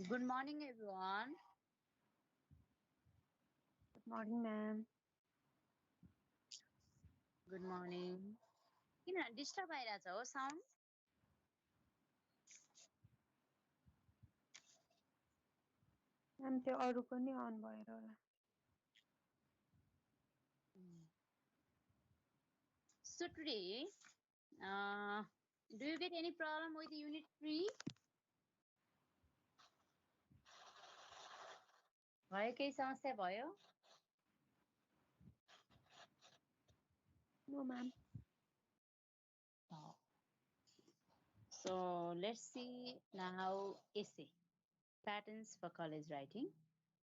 Good morning, everyone. Good morning, ma'am. Good morning. किन disturb आइरहेछ हो साउन्ड? Ma'am, त्यो अरूको नि अन भएर होला. So today, do you get any problem with Unit 3? भयो केही समस्या भयो? No, ma'am. So let's see now essay patterns for college writing.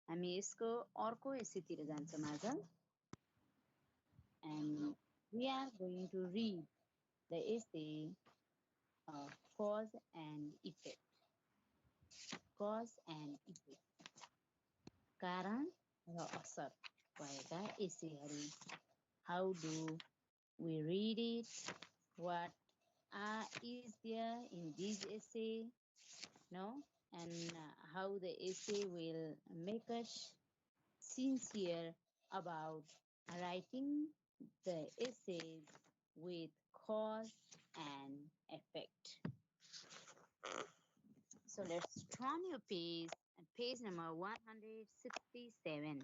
हामी यसको अर्को एसेतिर जान्छौँ आज. And we are going to read the essay of cause and effect. Cause and effect. कारण र असर भएका एसेहरू. How do we read it? What is there in this essay? No? And how the essay will make us sincere about writing the essays with cause and effect. So let's turn your page at page number 167.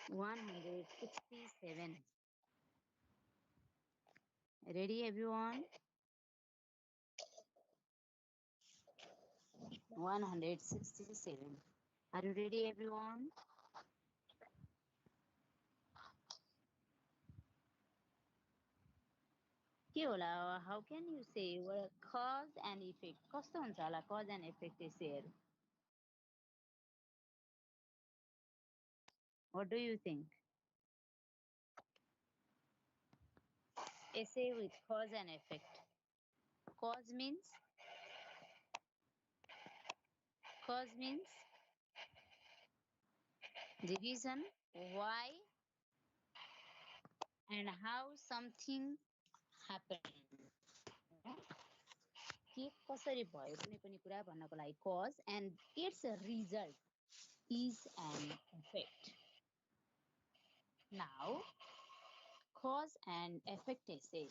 167. Ready, everyone? 167. Are you ready, everyone? के होला? How can you say cause and effect? कस्तो हुन्छ होला cause and effect एसेहरू? What do you think? Essay with cause and effect. Cause means the reason why and how something happened. के कसरी भयो कुनै पनि कुरा भन्नको लागि cause and its result is an effect. Now, cause and effect essay.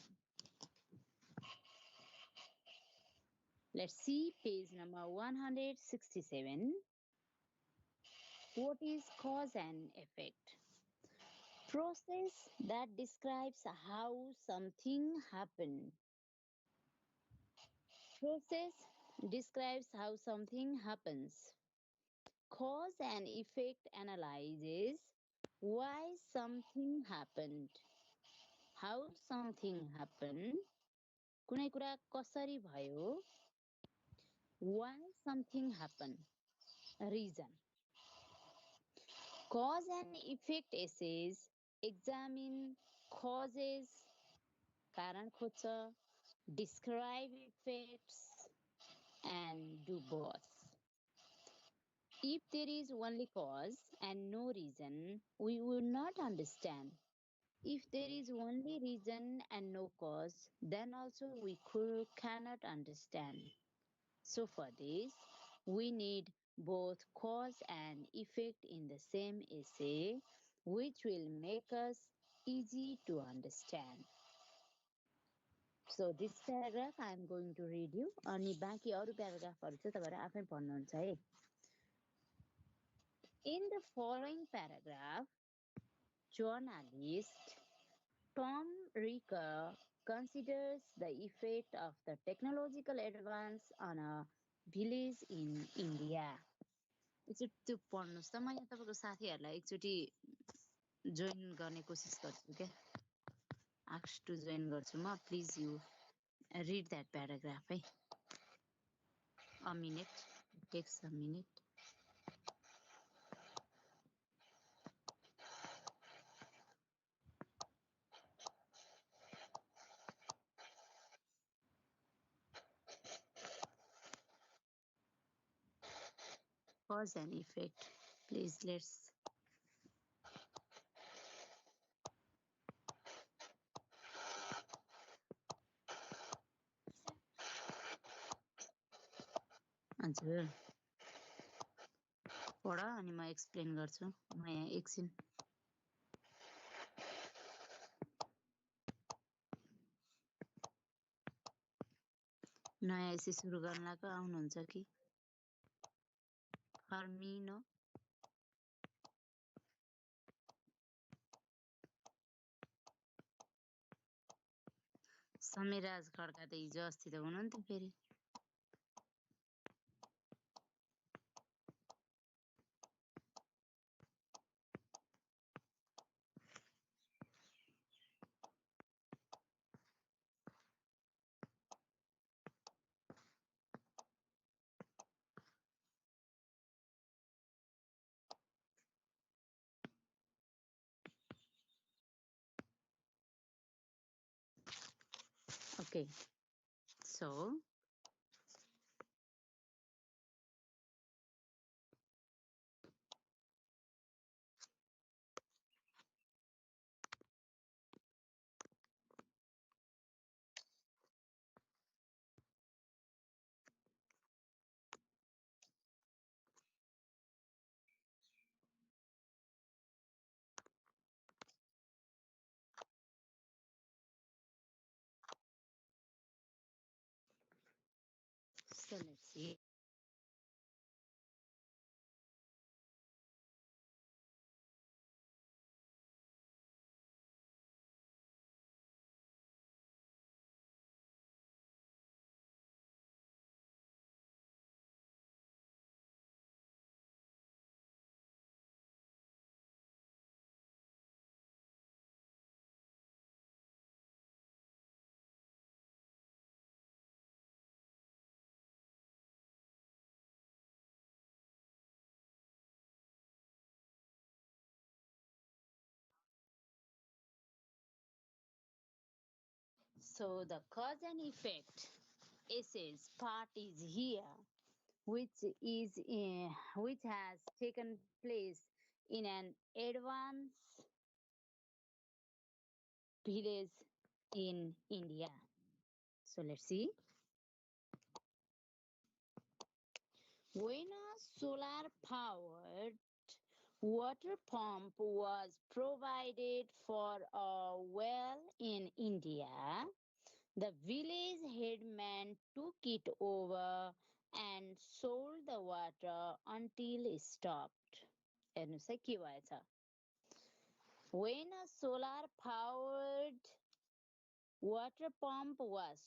Let's see page number 167. What is cause and effect? Process that describes how something happened. Process describes how something happens. Cause and effect analyzes why something happened. How something happened. कुनै कुरा कसरी भयो. Why something happened. Reason. Cause and effect essays examine causes, कारण खोज्छ, describe effects, and do both. If there is only cause and no reason, we will not understand. If there is only reason and no cause, then also we cannot understand. So for this, we need both cause and effect in the same essay, which will make us easy to understand. So this paragraph I am going to read you. अनि बाँकी अरू प्याराग्राफहरू चाहिँ तपाईहरु आफै पढ्नुहुन्छ है. In the following paragraph, journalist Tom Ricker considers the effect of the technological advance on a village in India. एकचोटि त्यो पढ्नुस् त. म यहाँ तपाईको साथीहरुलाई एकचोटि जोइन गर्ने कोसिस गर्छु के. Ask to join गर्छु म. Please you read that paragraph है. A minute. It takes a minute. Cause and effect. Please let's. हजुर पढ अनि म एक्सप्लेन गर्छु म यहाँ एकछिन नयाँ एसे सुरु गर्न लाग्यो आउनुहुन्छ कि फर मी नो समीराज खड्का त हिजो अस्ति त हुनुहुन्थ्यो फेरि Okay, so let's see. So the cause and effect essays part is here, which has taken place in an advanced village in India. So let's see. When a solar powered water pump was provided for a well in India, the village headman took it over and sold the water until it stopped. हेर्नुहोस् है के भएछ When a solar powered water pump was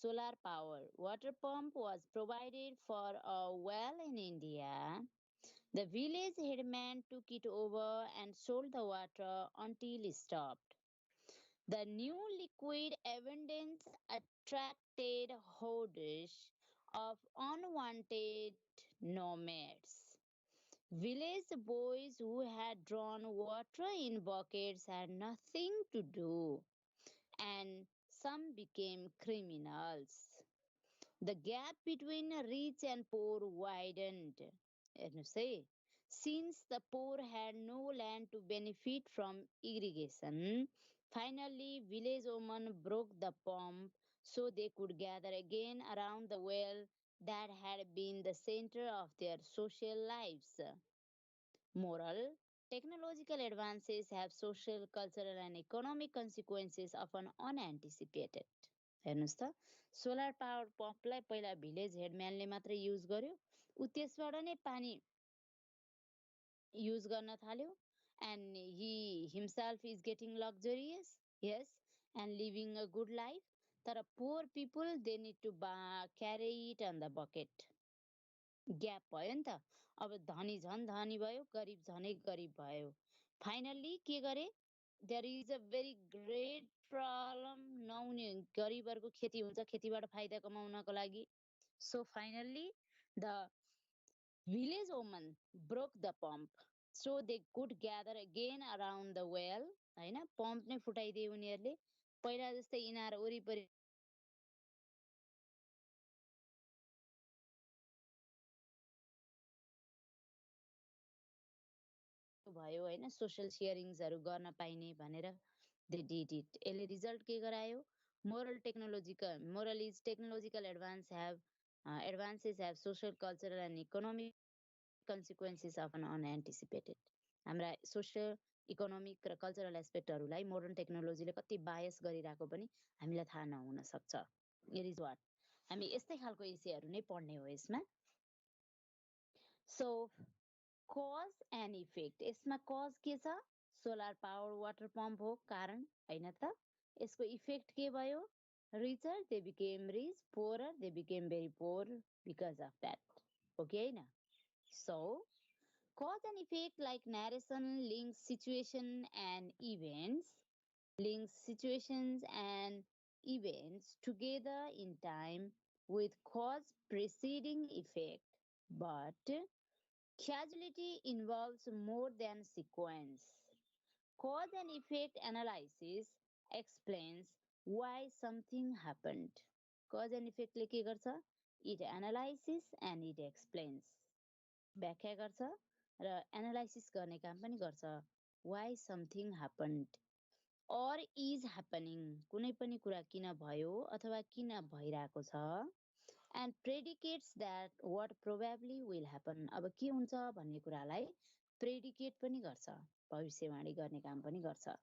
provided for a well in India, the village headman took it over and sold the water until it stopped. The new liquid abundance attracted hordes of unwanted nomads. Village boys who had drawn water in buckets had nothing to do, and some became criminals. The gap between rich and poor widened. हेर्नुहोस् है Since the poor had no land to benefit from irrigation, finally village women broke the pump so they could gather again around the well that had been the center of their social lives. Moral: technological advances have social, cultural, and economic consequences often unanticipated. हेर्नुहोस् त solar power पम्पलाई पहिला village हेडम्यानले मात्रै use गर्यो उ त्यसबाट नै पानी use गर्न थाल्यो and he himself is getting luxurious, yes, and living a good life. तर poor people they need to carry it on the bucket. Gap भयो नि त अब धनी झन् धनी भयो गरिब झनै गरिब भयो फाइनल्ली के गरे there is a very great problem नहुने गरिबहरूको खेती हुन्छ खेतीबाट फाइदा कमाउनको लागि so finally the village women broke the pump so they could gather again around the well हैन पम्प नै फुटाइदिए उनीहरूले पहिला जस्तै इनार वरिपरि भयो हैन सोशल शेयरिङ्सहरु गर्न पाइने भनेर दे डिड इट यसले रिजल्ट के गरायो moral is technological advance have Advances have social, cultural, and economic consequences often unanticipated. हाम्रा सोसियो इकोनोमिक र कल्चरल एस्पेक्टहरूलाई मोडर्न टेक्नोलोजीले कति बायस गरिरहेको पनि हामीलाई थाहा नहुन सक्छ. इट इज वाट हामी यस्तै खालको इस्युहरू नै पढ्ने हो यसमा. सो कज एन्ड इफेक्ट, यसमा कज के छ? सोलर पावर वाटर पम्प हो कारण, होइन त? यसको इफेक्ट के भयो? Richer they became rich, poorer they became very poor because of that. हो कि होइन? So cause and effect, like narration, links situations and events together in time with cause preceding effect. But causality involves more than sequence. Cause and effect analysis explains why something happened. Cause and effect ले के गर्छ? It analyzes and it explains. व्याख्या गर्छ र analysis गर्ने काम पनि गर्छ. Why something happened or is happening, कुनै पनि कुरा किन भयो अथवा किन भइरहेको छ. and predicates that what probably will happen, अब के हुन्छ भन्ने कुरालाई प्रेडिकेट पनि गर्छ, भविष्यवाणी गर्ने काम पनि गर्छ.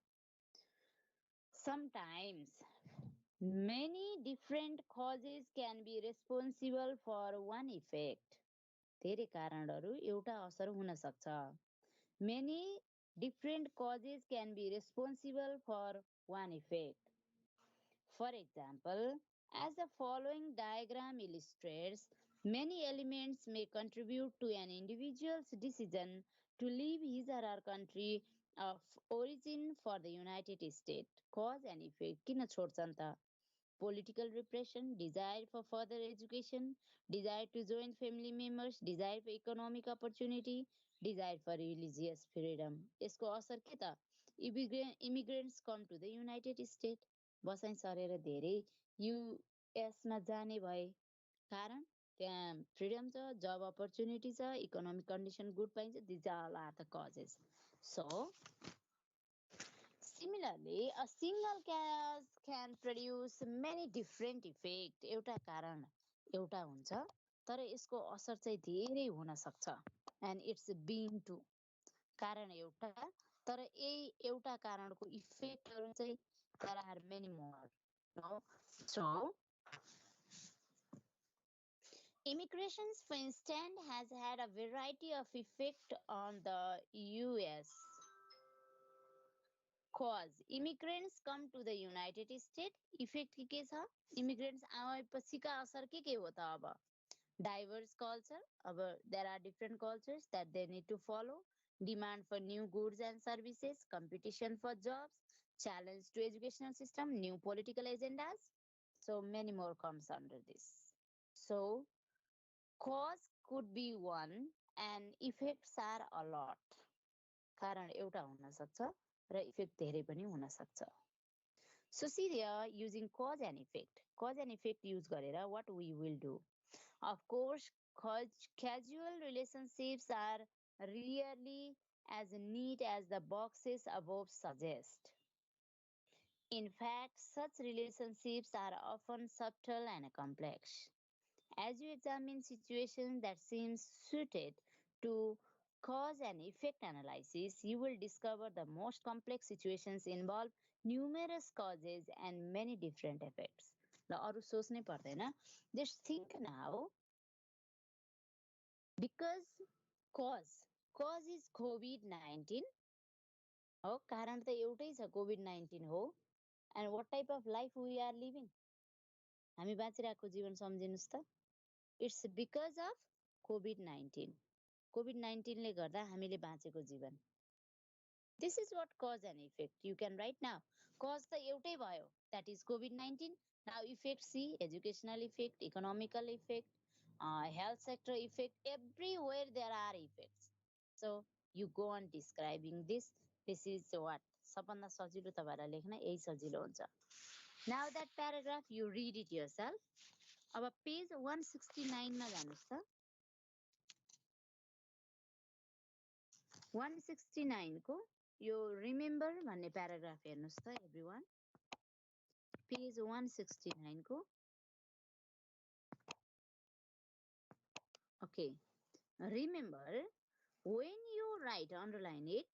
sometimes many different causes can be responsible for one effect. धेरै कारणहरू एउटा असर हुन सक्छ. Many different causes can be responsible for one effect. For example, as the following diagram illustrates, many elements may contribute to an individual's decision to leave his or her country of origin for the United States. Cause and effect किन छोड्छन् त? Political repression, desire for further education, desire to join family members, desire for economic opportunity, desire for religious freedom. यसको असर के त? Immigrants come to the United States. बसाइ सरेर धेरै युएसमा जाने भए. कारण त्यहाँ फ्रिडम छ, जब अपर्च्युनिटी छ, इकोनोमिक कन्डिसन गुड पाइन्छ. These are the causes. So similarly, a single cause can produce many different effects. एउटा कारण एउटा हुन्छ तर यसको असर चाहिँ धेरै हुन सक्छ. and it's being to कारण एउटा तर यही एउटा कारणको इफेक्टहरू चाहिँ there are many more. No? So immigration, for instance, has had a variety of effect on the US. Cause immigrants come to the United States. Effect के छ? Immigrants आएपछिका असर के हो त अब? Diverse culture. अब there are different cultures that they need to follow. Demand for new goods and services. Competition for jobs. Challenge to educational system. New political agendas. So many more comes under this. So cause could be one and effects are a lot. कारण एउटा हुन सक्छ र effect धेरै पनि हुन सक्छ. So see there, using cause and effect. Cause and effect use गरेर what we will do. Of course, casual relationships are rarely as neat as the boxes above suggest. In fact, such relationships are often subtle and complex. As you examine situations that seem suited to cause and effect analysis, you will discover the most complex situations involve numerous causes and many different effects. ल अरु सोच्नै पर्दैन. Just think now. Because cause is COVID-19. हो कारण त एउटै छ, COVID-19 हो. And what type of life we are living? हामी बाँचिरहेको जीवन सम्झिनुस् त. It's because of COVID-19. COVID-19 ले गर्दा हामीले बाँचेको जीवन. This is what cause and effect. You can write now. Cause त एउटै भयो. That is COVID-19. Now effect, see, educational effect, economical effect, health sector effect. Everywhere there are effects. So you go on describing this. This is what? सबभन्दा सजिलो तपाईहरुलाई लेख्न यही सजिलो हुन्छ. Now that paragraph you read it yourself. अब page 169 मा जानुस् त. 169 को यो remember भन्ने प्याराग्राफ हेर्नुस् त everyone. पेज 169 को Okay. Remember when you write, underline it.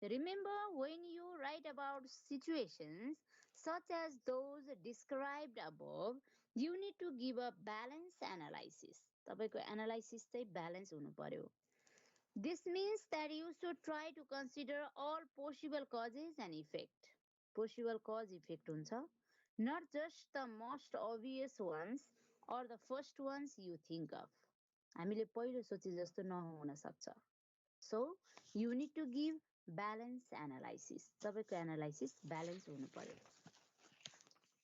Remember when you write about situations such as those described above, you need to give a balanced analysis. तपाईको analysis चाहिँ balance हुनु पर्यो. This means that you should try to consider all possible causes and effect. Possible cause effect हुन्छ, not just the most obvious ones or the first ones you think of. हामीले पहिलो सोचे जस्तो नहुन सक्छ. So you need to give balanced analysis. तपाईँको analysis balance हुनु पर्यो.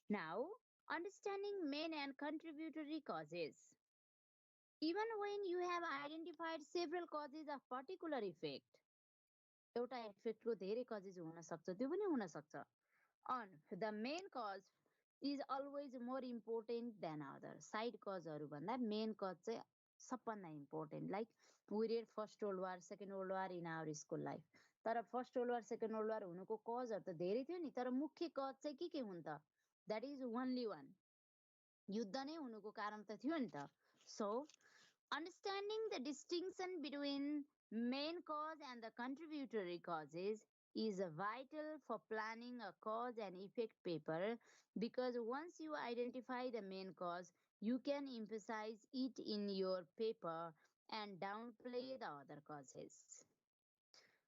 Now, understanding main and contributory causes. Even when you have identified several causes of particular effect, एउटा इफेक्टको धेरै कजेज हुन सक्छ, त्यो पनि हुन सक्छ. On the main cause is always more important than other. Side causeहरू भन्दा main cause चाहिँ सबभन्दा important. Like we read first world war, second world war in our school life. तर first world war second world war हुनुको कजहरू त धेरै थियो नि, तर मुख्य कज चाहिँ के हुन् त? That is only one. युद्ध नै हुनुको कारण त थियो नि त. So understanding the distinction between main cause and the contributory causes is vital for planning a cause and effect paper, because once you identify the main cause, you can emphasize it in your paper and downplay the other causes.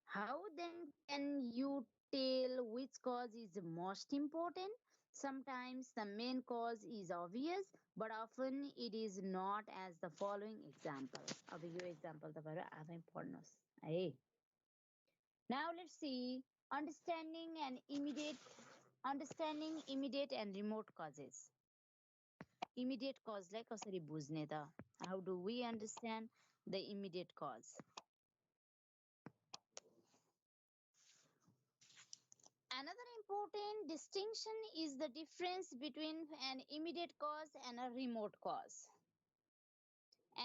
How then can you tell which cause is most important? Sometimes the main cause is obvious, but often it is not, as the following example. अब यो example तपाईहरु आफै पढ्नुस् है. Now let's see understanding immediate and remote causes. Immediate cause लाई कसरी बुझ्ने त? How do we understand the immediate cause? Another important distinction is the difference between an immediate cause and a remote cause.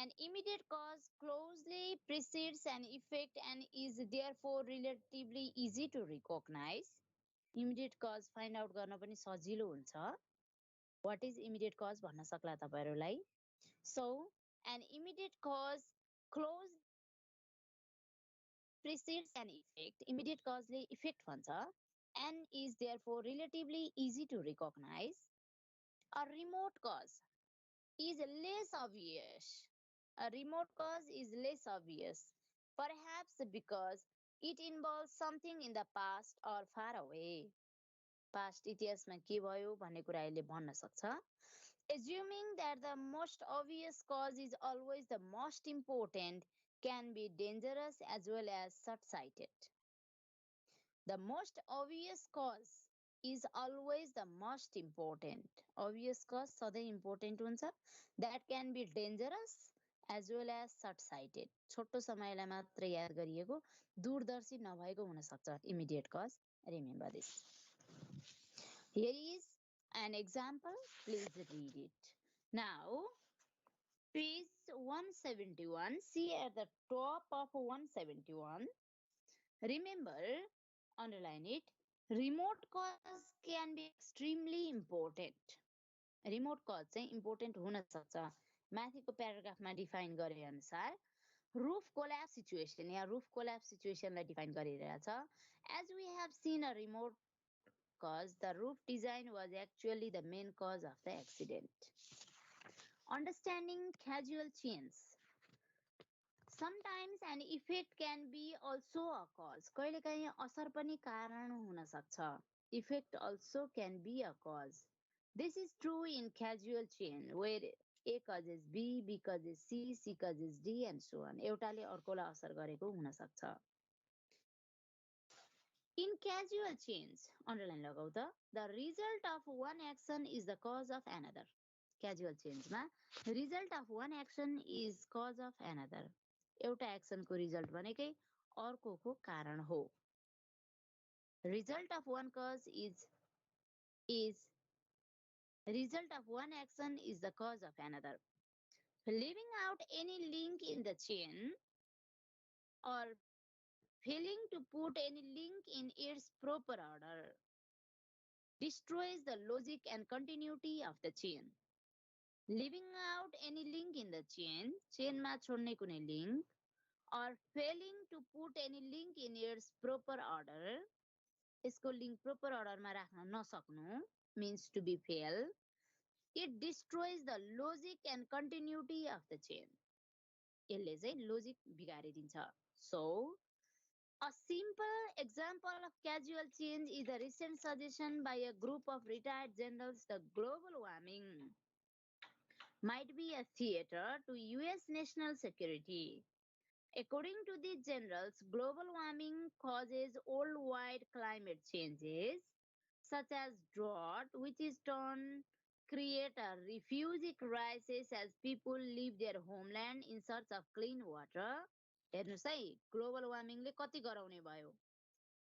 An immediate cause closely precedes an effect and is therefore relatively easy to recognize. Immediate cause find out गर्न पनि सजिलो हुन्छ. What is immediate cause भन्न सक्ला तपाईहरुलाई. So, an immediate cause closely precedes an effect. Immediate cause ले effect भन्छ and is therefore relatively easy to recognize. A remote cause is less obvious. A remote cause is less obvious, perhaps because it involves something in the past or far away. Past इतिहासमा के भयो भन्ने कुरा यसले भन्न सक्छ. Assuming that the most obvious cause is always the most important can be dangerous as well as short-sighted. The most obvious cause is always the most important. Obvious cause सधैँ important हुन्छ. That can be dangerous as well as short-sighted. छोटो समयलाई मात्र याद गरिएको, दूरदर्शी नभएको हुन सक्छ immediate cause. Remember this. Here is an example. Please read it. Now, page 171. See at the top of 171. Remember, underline it. Remote cause can be extremely important. Remote cause चाहिँ important हुन सक्छ. माथिको प्याराग्राफमा डिफाइन गरे अनुसार roof collapse situation या roof collapse situation लाई define गरिरहेछ. As we have seen a remote cause, the roof design was actually the main cause of the accident. Understanding causal chains. Sometimes an effect can be also a cause. कहिलेकाहीँ असर पनि कारण हुन सक्छ. Effect also can be a cause. This is true in causal chain where A causes B, B causes C, C causes D and so on. एउटाले अर्कोलाई असर गरेको हुन सक्छ. In causal chains, underline लगाऊ त, the result of one action is the cause of another. Causal chains मा result of one action is cause of another. एउटा action को result भनेकै अर्कोको कारण हो. Result of one cause is result of one action is the cause of another. Leaving out any link in the chain or failing to put any link in its proper order destroys the logic and continuity of the chain. Leaving out any link in the chain मा छोड्ने कुनै link, or failing to put any link in its proper order, यसको link proper order मा राख्न नसक्नु means to be fail. It destroys the logic and continuity of the chain. यसले चाहिँ logic बिगारिदिन्छ. So, a simple example of casual change is a recent suggestion by a group of retired generals. The global warming might be a theater to US national security. According to these generals, global warming causes worldwide climate changes such as drought, which is turn create a refugee crisis as people leave their homeland in search of clean water. हेर्नुस् है global वार्मिङले कति गराउने भयो.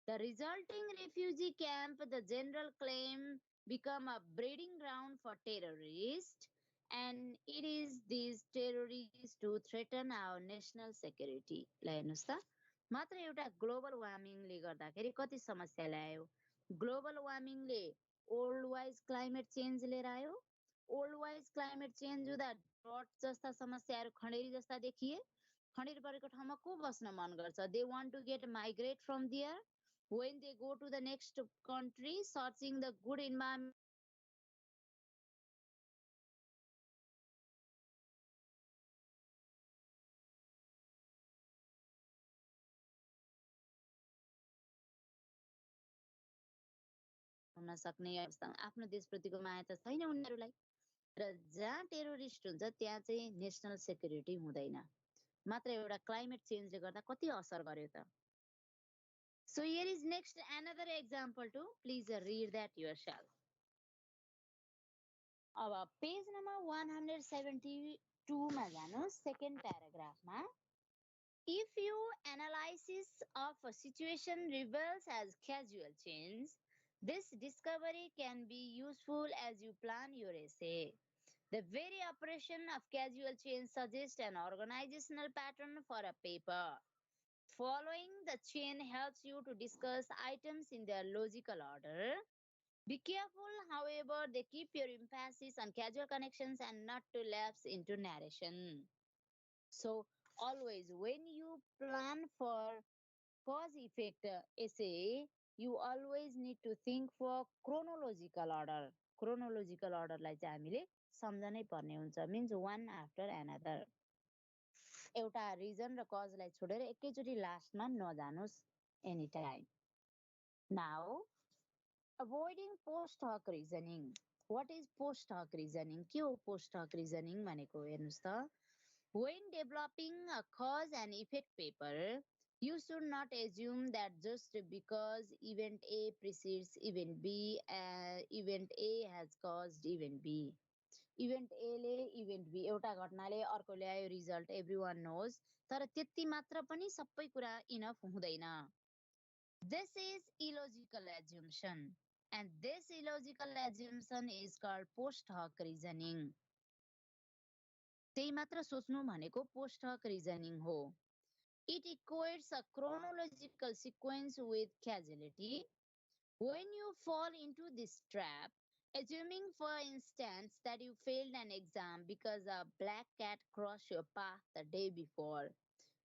The resulting refugee camp, the general claim, become a breeding ground for terrorists, and it is these terrorists to threaten our national security. ल हेर्नुहोस् त मात्र एउटा ग्लोबल वार्मिङले गर्दाखेरि कति समस्या ल्यायो. ग्लोबल वार्मिङले वर्ल्ड वाइज क्लाइमेट चेन्ज लिएर आयो. वर्ल्ड वाइज क्लाइमेट चेन्ज हुँदा ड्रट जस्ता समस्याहरू खडेरी जस्ता देखिए. खडेरी परेको ठाउँमा को बस्न मन गर्छ. They want to get migrate from there. When they go to the next country searching the good environment, हुन सक्ने अवस्थामा आफ्नो देशप्रतिको माया त छैन उनीहरूलाई. र जहाँ टेरोरिस्ट हुन्छ त्यहाँ चाहिँ नेसनल सेक्युरिटी हुँदैन. मात्र एउटा क्लाइमेट चेन्जले गर्दा कति असर गर्यो त. So here is next another example too. Please read that yourself. अब पेज नम्बर 172 मा जानुहोस्. सेकेन्ड प्याराग्राफमा if your analysis of a situation reveals as casual change, this discovery can be useful as you plan your essay. The very operation of casual change suggests an organizational pattern for a paper. Following the chain helps you to discuss items in their logical order. Be careful, however, they keep your emphasis on casual connections and not to lapse into narration. So, always when you plan for cause effect essay, you always need to think for chronological order. Chronological order लाई चाहिँ हामीले सम्झनै पर्ने हुन्छ. Means one after another. एउटा reason र कजलाई छोडेर एकैचोटि लास्टमा नजानुस् any time. Now, avoiding post hoc reasoning. What is post hoc reasoning? के हो post hoc reasoning भनेको हेर्नुस् त. When developing a cause and effect paper, you should not assume that just because event A precedes event B, event A has caused event B. Event A ले event B एउटा घटनाले अर्को ल्यायो result, everyone knows. तर त्यति मात्र पनि सबै कुरा इनफ हुँदैन. This is illogical assumption, and this illogical assumption is called post hoc reasoning. त्यही मात्र सोच्नु भनेको पोस्ट हक रिजनिङ हो. It equates a chronological sequence with causality. When you fall into this trap, assuming for instance that you failed an exam because a black cat crossed your path the day before,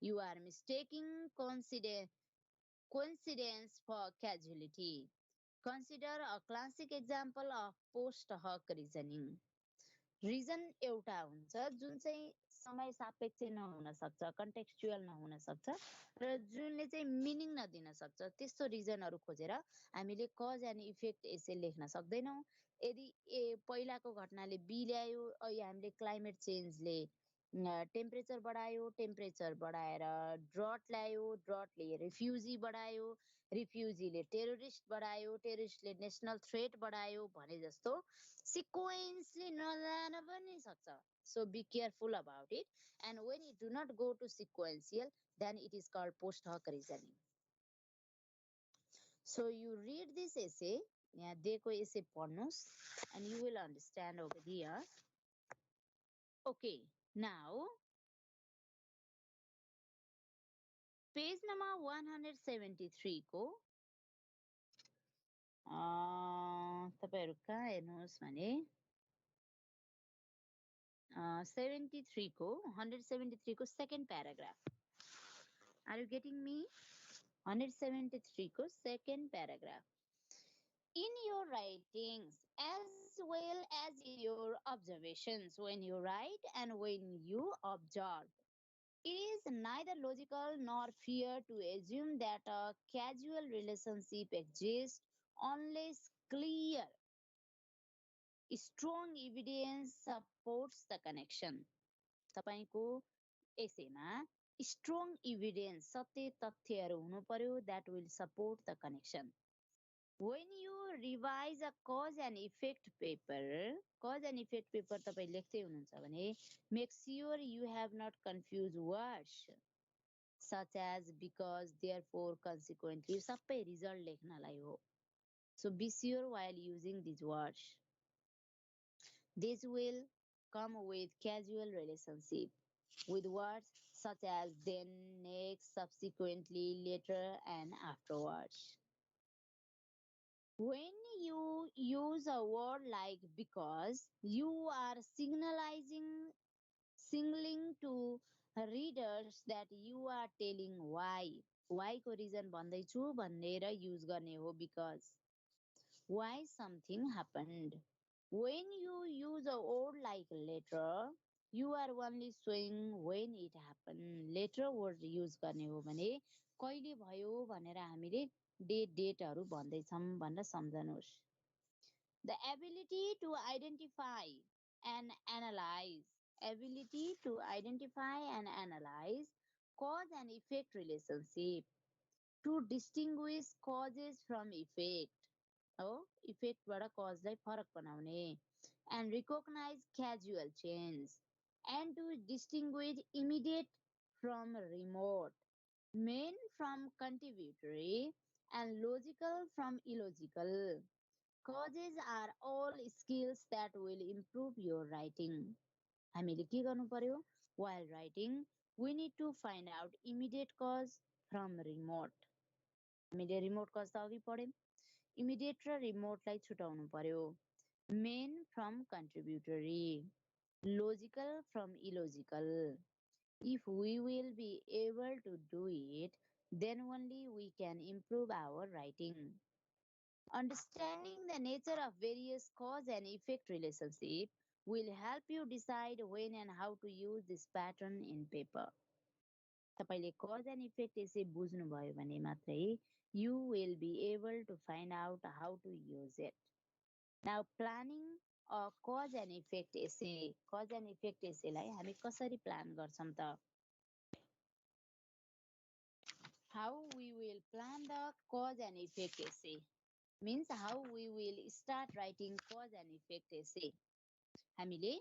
you are mistaking coincidence for causality. Consider a classic example of post hoc reasoning. Reason एउटा हुन्छ जुन चाहिँ समय सापेक्ष नहुन सक्छ, कन्टेक्स्चुअल नहुन सक्छ र जुनले चाहिँ मिनिङ नदिन सक्छ. त्यस्तो रिजनहरू खोजेर हामीले कज एन्ड इफेक्ट यसै लेख्न सक्दैनौँ. यदि पहिलाको घटनाले बी ल्यायो, अहिले हामीले क्लाइमेट चेन्जले टेम्परेचर बढायो, टेम्परेचर बढाएर ड्रट ल्यायो, ड्रटले रिफ्युजी बढायो, रिफ्युजीले टेरोरिस्ट बढायो, टेरोरिस्टले नेसनल थ्रेट बढायो भने जस्तो सिक्वेन्सली नजान पनि सक्छ. So be careful about it, and when you do not go to sequential, then it is called post hoc reasoning. So you read this essay, यहाँ दिएको essay पढ्नुस्, and you will understand over here. Okay, now page number 173 को तपाईहरु कहाँ हेर्नुहोस् भने 73 को 173 को second paragraph. Are you getting me? 173 को second paragraph. In your writings as well as in your observations, when you write and when you observe, it is neither logical nor fair to assume that a casual relationship exists unless clear, strong evidence supports the connection. तपाईको एसेमा strong evidence सत्य तथ्यहरू हुनु पर्यो that will support the connection. When you revise a cause and effect paper, cause and effect paper तपाईँ लेख्दै हुनुहुन्छ भने make sure you have not confused words such as because, therefore, consequently सबै result लेख्नलाई हो. So be sure while using these words. This will come with casual relationship with words such as then, next, subsequently, later, and afterwards. When you use a word like because, you are signaling to readers that you are telling why. Why को reason भन्दैछु भनेर use गर्ने हो because. Why something happened. When you use a word like later, you are only showing when it happened. Later word use गर्ने हो भने कहिले भयो भनेर हामीले डेटहरू भन्दैछौँ भनेर सम्झनुहोस्. The ability to identify and analyze cause and effect relationship, to distinguish causes from effect. हो इफेक्टबाट कजलाई फरक बनाउने and recognize casual change and to distinguish immediate from remote, main from contributory and logical from illogical. Causes are all skills that will improve your writing. हामीले के गर्नु पर्यो? While writing, we need to find out immediate cause from remote. हामीले remote cause त अघि पढ्यौं. Immediate र remote लाई छुटाउनु पर्यो. Main from contributory, logical from illogical. If we will be able to do it, then only we can improve our writing. Understanding the nature of various cause and effect relationship will help you decide when and how to use this pattern in paper. तपाईले cause and effect यसै बुझ्नुभयो भने मात्रै you will be able to find out how to use it. Now planning a cause and effect essay. Cause and effect essay लाई हामी कसरी plan गर्छौं त? How we will plan the cause and effect essay means how we will start writing cause and effect essay. हामीले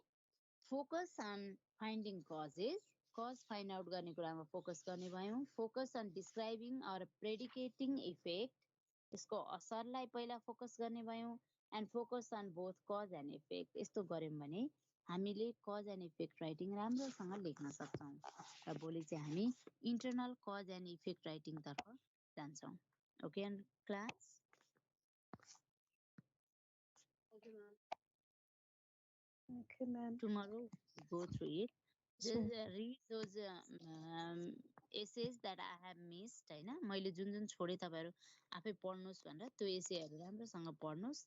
focus on finding causes, cause find out गर्ने कुरामा focus गर्ने भयौं. Focus on describing or predicating effect, यसको असरलाई पहिला focus गर्ने भयौं. And focus on both cause and effect. यस्तो गर्यौं भने हामीले cause and effect writing राम्रोसँग लेख्न सक्छौं. र भोलि चाहिँ हामी internal cause and effect writing तर्फ जान्छौं. Okay, and class? Okay, ma'am. Okay, ma'am. Tomorrow we go through it. Just read those essays that I have missed हैन. मैले जुन जुन छोडे तपाईहरु आफै पढ्नुस् भनेर त्यो एसेहरु राम्रोसँग पढ्नुस्.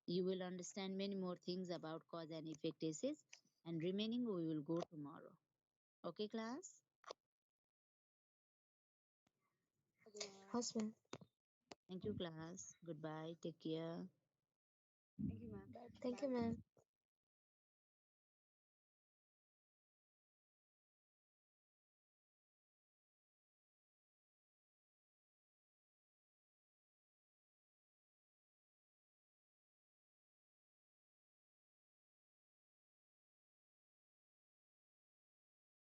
You will understand many more things about cause and effect essays, and remaining we will go tomorrow. Okay, class? Yes, ma'am. Thank you, class. Goodbye. Take care. Thank you, ma'am. Thank you, ma'am.